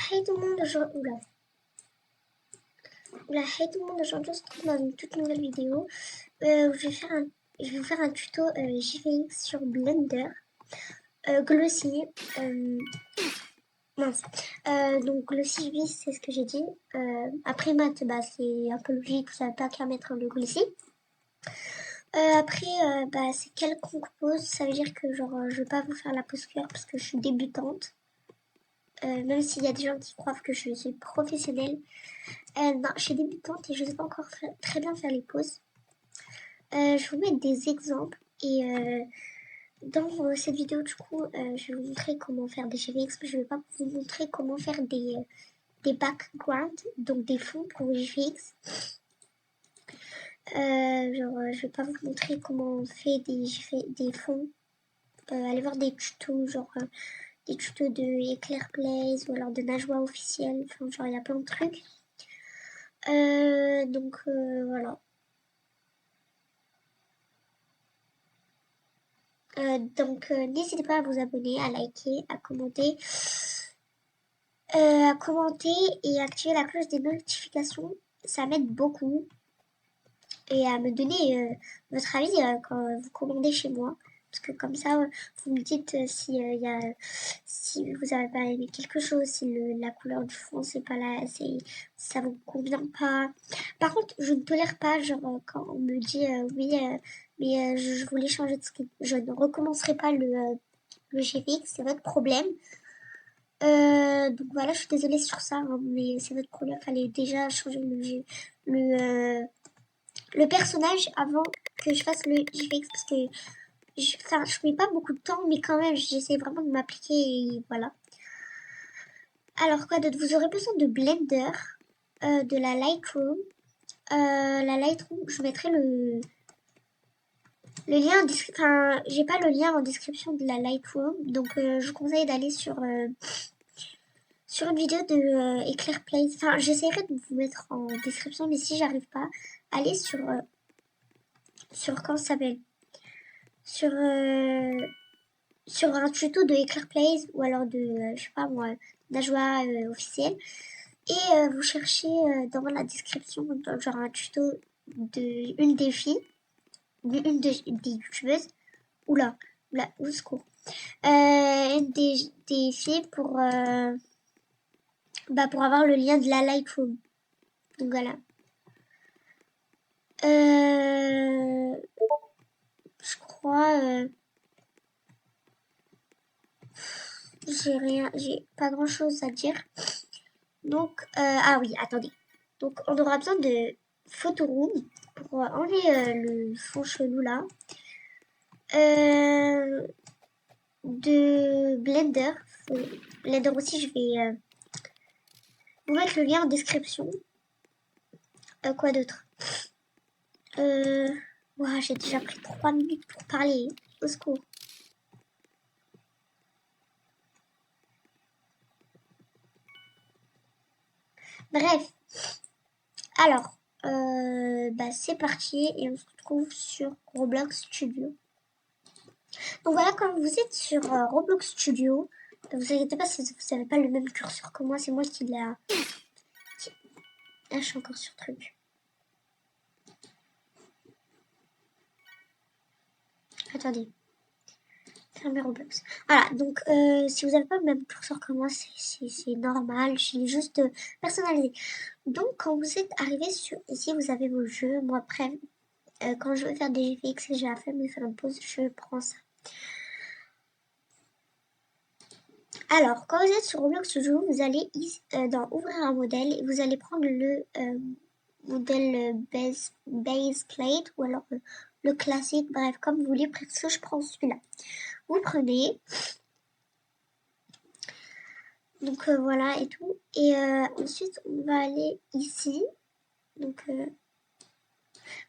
Hey tout le monde, hey tout le monde, aujourd'hui on se retrouve dans une toute nouvelle vidéo où je vais vous faire un tuto JVX sur Blender, Glossy, mince, donc Glossy JVX c'est ce que j'ai dit, après maths bah, c'est un peu logique, vous savez pas qu'à mettre le Glossy. Après, bah, c'est quelconque pose, ça veut dire que genre je vais pas vous faire la pose cuir parce que je suis débutante. Même s'il y a des gens qui croient que je suis professionnelle. Non, je suis débutante et je ne sais pas encore très bien faire les poses. Je vais vous mettre des exemples et dans cette vidéo du coup, je vais vous montrer comment faire des GVX, mais je ne vais pas vous montrer comment faire des backgrounds, donc des fonds pour GVX. Je vais pas vous montrer comment on fait des fonds. Allez voir des tutos, genre des tutos de Eclair Plays ou alors de Najwa officiel. Enfin, genre, il y a plein de trucs. Voilà. N'hésitez pas à vous abonner, à liker, à commenter et activer la cloche des notifications. Ça m'aide beaucoup. Et à me donner votre avis quand vous commandez chez moi. Parce que comme ça, vous me dites si vous avez pas aimé quelque chose, si la couleur du fond, c'est pas là, ça vous convient pas. Par contre, je ne tolère pas, genre, quand on me dit oui, mais je voulais changer de script. Je ne recommencerai pas le GVX, c'est votre problème. Donc voilà, je suis désolée sur ça, hein, mais c'est votre problème. Fallait déjà changer le personnage avant que je fasse le JVX parce que je mets pas beaucoup de temps, mais quand même, j'essaie vraiment de m'appliquer et voilà. Alors, quoi d'autre? Vous aurez besoin de Blender, de la Lightroom. La Lightroom, je mettrai le lien en description. Enfin, j'ai pas le lien en description de la Lightroom, donc je vous conseille d'aller sur une vidéo de Eclair Plays. Enfin, j'essaierai de vous mettre en description, mais si j'arrive pas, allez sur comment ça s'appelle? Sur un tuto de Eclair Plays ou alors de, je sais pas moi, Najwa officiel. Et vous cherchez dans la description, genre un tuto de une des filles, des youtubeuses. Oula, au secours. Une des filles pour avoir le lien de la Lightroom. Donc voilà. Je crois. J'ai pas grand chose à dire. Donc, ah oui, attendez. Donc, on aura besoin de Photoroom pour enlever le fond chelou là. De Blender. Blender aussi, je vais vous mettre le lien en description. Quoi d'autre? Ouah, j'ai déjà pris 3 minutes pour parler. Au secours. Bref. Alors, c'est parti et on se retrouve sur Roblox Studio. Donc voilà, quand vous êtes sur Roblox Studio, ne vous inquiétez pas si vous n'avez pas le même curseur que moi, c'est moi qui l'a... Là, je suis encore sur truc. Attendez. Fermer Roblox. Voilà, donc si vous n'avez pas le même curseur que moi, c'est normal, je l'ai juste personnalisé. Donc quand vous êtes arrivé sur... Ici, vous avez vos jeux. Moi, après, quand je veux faire des GFX et j'ai la flemme de faire une pause, je prends ça. Alors, quand vous êtes sur Roblox Studio, vous allez dans Ouvrir un modèle et vous allez prendre le modèle base plate ou alors le classique, bref, comme vous voulez. Parce je prends celui-là. Vous prenez. Donc voilà et tout. Et ensuite, on va aller ici. Donc,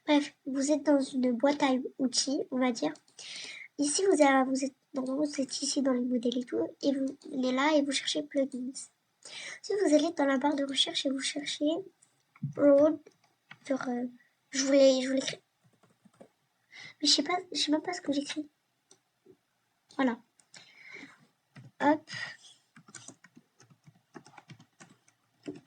bref, vous êtes dans une boîte à outils, on va dire. Ici, vous êtes ici dans les modèles et tout, et vous venez là et vous cherchez plugins. Si vous allez dans la barre de recherche et vous cherchez Road, genre, je voulais écrire. Mais je sais même pas ce que j'écris. Voilà. Hop.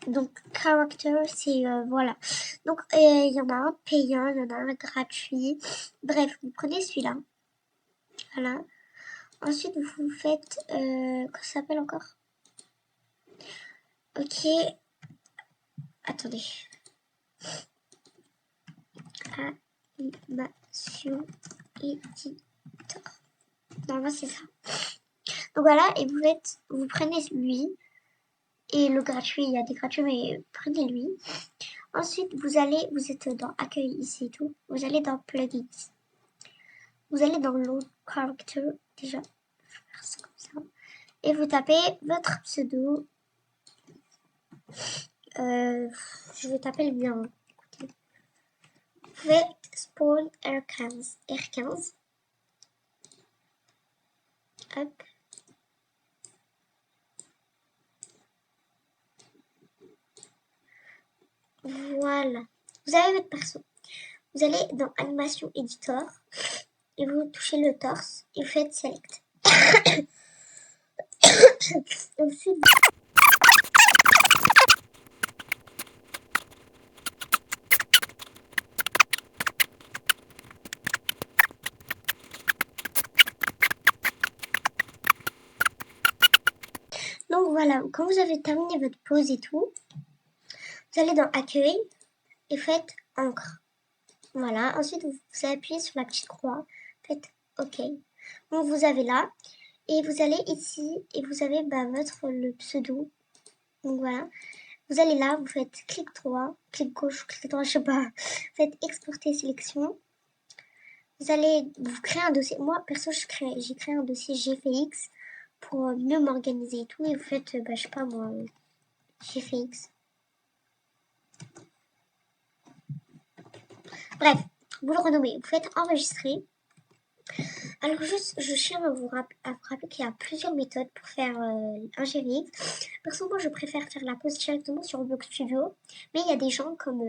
Donc, character, c'est, voilà. Donc, il y en a un payant, il y en a un gratuit. Bref, vous prenez celui-là. Voilà. Ensuite, vous faites, comment ça s'appelle encore? Ok. Attendez. Animation éditeur. Normalement, c'est ça. Donc voilà, et vous prenez lui. Et le gratuit, il y a des gratuits, mais prenez lui. Ensuite, vous êtes dans accueil ici et tout. Vous allez dans plugins. Vous allez dans load character, déjà. Je vais faire ça comme ça. Et vous tapez votre pseudo. Je vais taper le mien. Écoutez. Vous faites spawn R15. R15. Hop. Voilà. Vous avez votre perso. Vous allez dans animation editor. Et vous touchez le torse. Et vous faites select. Ensuite, donc voilà, quand vous avez terminé votre pause et tout, vous allez dans accueil et faites encre. Voilà, ensuite vous appuyez sur la petite croix, faites OK. Donc vous avez là, et vous allez ici, et vous avez le pseudo. Donc voilà, vous allez là, vous faites clic droit, clic gauche, clic droit, je sais pas. Vous faites exporter sélection. Vous allez vous créer un dossier. Moi, perso, j'ai créé un dossier GFX pour mieux m'organiser et tout. Et vous faites, je sais pas moi, GFX. Bref, vous le renommez. Vous faites enregistrer. Alors, juste, je tiens à vous rappeler qu'il y a plusieurs méthodes pour faire un GFX. Personnellement, je préfère faire la pause directement sur Roblox Studio. Mais il y a des gens comme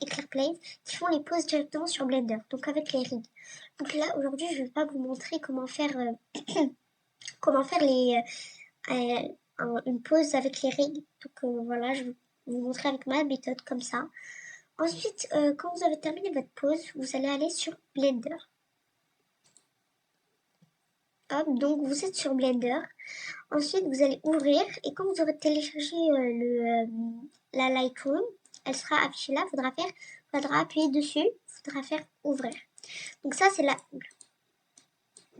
Eclairplay qui font les pauses directement sur Blender, donc avec les rigs. Donc là, aujourd'hui, je ne vais pas vous montrer comment faire, une pause avec les rigs. Donc voilà, je vais vous montrer avec ma méthode comme ça. Ensuite, quand vous avez terminé votre pause, vous allez aller sur Blender. Hop, donc vous êtes sur Blender. Ensuite, vous allez ouvrir et quand vous aurez téléchargé la Lightroom, elle sera affichée là. Faudra appuyer dessus. Faudra faire ouvrir. Donc ça, c'est la...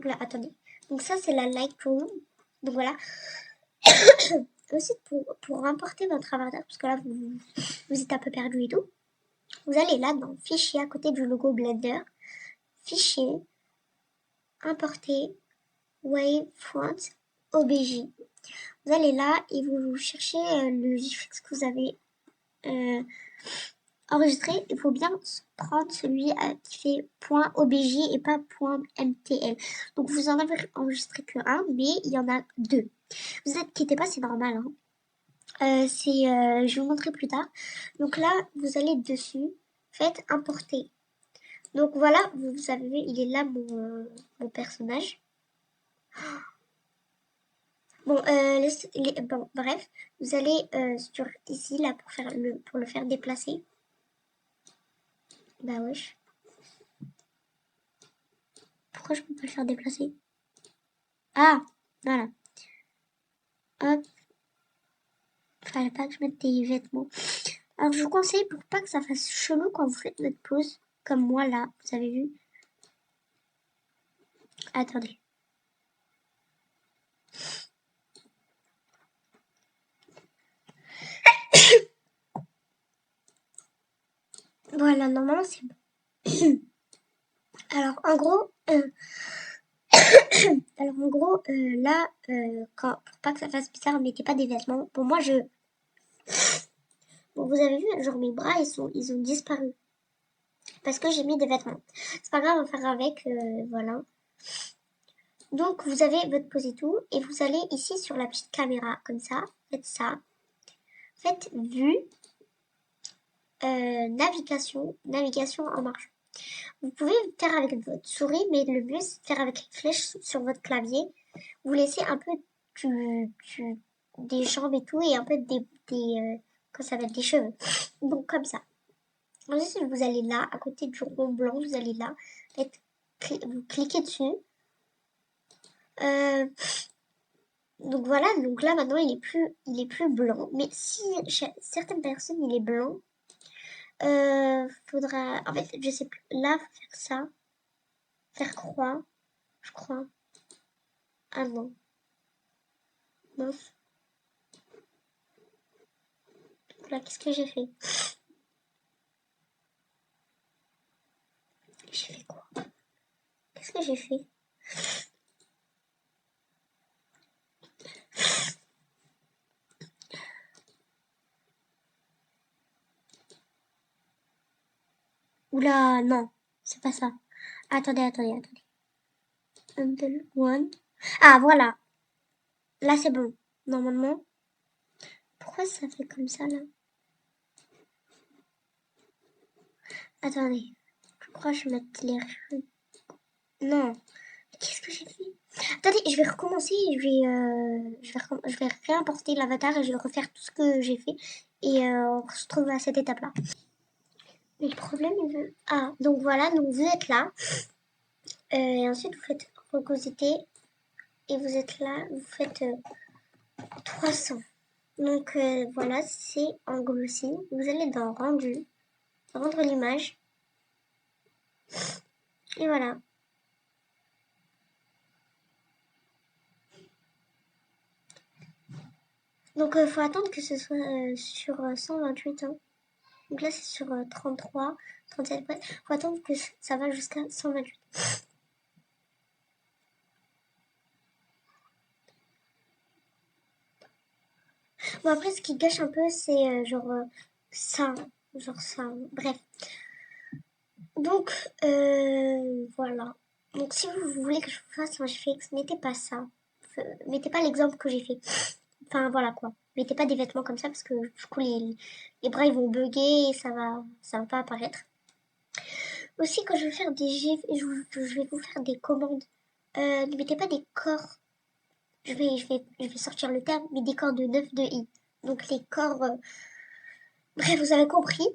Là, attendez. Donc ça, c'est la Lightroom. Donc voilà. Ensuite, pour importer votre avatar, parce que là, vous êtes un peu perdu et tout, vous allez là dans Fichier à côté du logo Blender. Fichier, Importer, Wavefront, OBJ. Vous allez là et vous cherchez le GIF que vous avez enregistré. Il faut bien prendre celui qui fait .obj et pas .mtl. Donc vous en avez enregistré que un, mais il y en a deux. Vous inquiétez pas, c'est normal. Hein. Je vais vous montrer plus tard. Donc là, vous allez dessus, faites importer. Donc voilà, vous avez vu, il est là mon personnage. Bon, bref, vous allez sur ici là pour le faire déplacer. Bah wesh. Pourquoi je peux pas le faire déplacer? Ah, voilà. Hop. Fallait pas que je mette des vêtements. Alors je vous conseille pour pas que ça fasse chelou quand vous faites votre pause, comme moi là, vous avez vu. Attendez. Voilà, normalement c'est bon. Alors en gros, là, pour pas que ça fasse bizarre, mettez pas des vêtements. Pour moi, bon, vous avez vu, genre mes bras, ils ont disparu. Parce que j'ai mis des vêtements. C'est pas grave, on va faire avec, voilà. Donc, vous avez votre pose et tout, et vous allez ici sur la petite caméra, comme ça. Faites ça. Faites vue, navigation en marche. Vous pouvez faire avec votre souris, mais le mieux, c'est de faire avec les flèches sur votre clavier. Vous laissez un peu des jambes et tout, et un peu quand ça va être des cheveux. Donc comme ça. Ensuite, vous allez là, à côté du rond blanc, vous allez là, vous cliquez dessus. Donc voilà, donc là maintenant il est plus blanc. Mais si chez certaines personnes il est blanc, faudra, en fait, je sais plus, là, faut faire ça, faire croix, je crois. Ah non, mince. Là, qu'est-ce que j'ai fait? J'ai fait quoi? Qu'est-ce que j'ai fait? Oula, non, c'est pas ça. Attendez. Until one. Ah, voilà. Là, c'est bon. Normalement. Pourquoi ça fait comme ça, là? Attendez. Je crois que je vais mettre les rues. Non. Qu'est-ce que j'ai fait? Attendez, je vais recommencer. Je vais réimporter l'avatar et je vais refaire tout ce que j'ai fait. Et on se retrouve à cette étape-là. Mais le problème, il veut... Ah, donc voilà. Donc vous êtes là. Et ensuite, vous faites recosité. Et vous êtes là. Vous faites 300. Donc voilà, c'est en glossy. Vous allez dans rendu, rendre l'image. Et voilà. Donc faut attendre que ce soit sur 128. Hein. Donc là c'est sur 33, 37. Faut attendre que ça va jusqu'à 128. Bon après ce qui gâche un peu c'est genre ça. Genre ça. Bref. Donc voilà. Donc si vous voulez que je vous fasse un GFX, mettez pas ça. Mettez pas l'exemple que j'ai fait. Enfin voilà quoi. Mettez pas des vêtements comme ça parce que du coup les bras ils vont bugger et ça va pas apparaître. Aussi quand je vais faire des GIF, je vais vous faire des commandes. Ne mettez pas des corps. Je vais sortir le terme, mais des corps de 9 de I. Donc les corps. Bref, vous avez compris.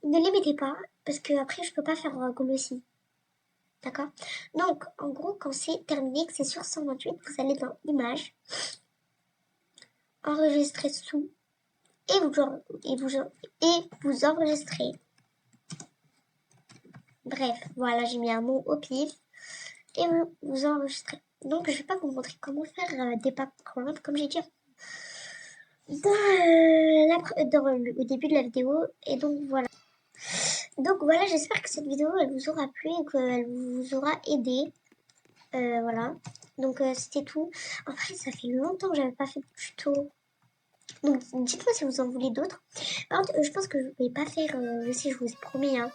Ne les mettez pas parce que après je peux pas faire comme aussi. D'accord. Donc en gros quand c'est terminé, que c'est sur 128, vous allez dans Images, enregistrer sous et vous enregistrez. Bref, voilà, j'ai mis un mot au pif et vous enregistrez. Donc, je vais pas vous montrer comment faire des backgrounds, comme j'ai dit au début de la vidéo. Et donc, voilà. Donc, voilà, j'espère que cette vidéo, elle vous aura plu et qu'elle vous aura aidé. Voilà. Donc, c'était tout. En fait, ça fait longtemps que j'avais pas fait de tuto. Donc, dites-moi si vous en voulez d'autres. Par contre, je pense que je vais pas faire, je sais, je vous ai promis, hein,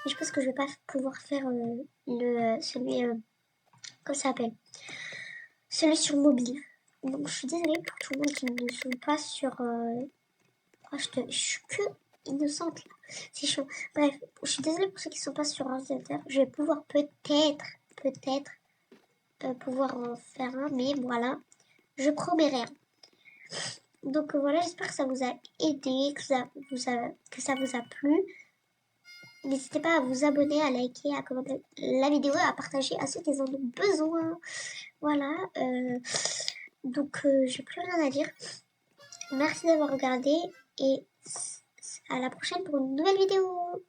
mais je pense que je vais pas pouvoir faire celui, comment ça s'appelle? Celui sur mobile. Donc, je suis désolée pour tout le monde qui ne sont pas sur... Oh, je suis que innocente, là. C'est chaud. Bref, je suis désolée pour ceux qui ne sont pas sur ordinateur. Je vais pouvoir peut-être pouvoir en faire un, mais voilà, je promets rien. Donc voilà, j'espère que ça vous a aidé, que ça vous a plu. N'hésitez pas à vous abonner, à liker, à commenter la vidéo, à partager à ceux qui en ont besoin. Voilà. Donc, j'ai plus rien à dire. Merci d'avoir regardé et à la prochaine pour une nouvelle vidéo.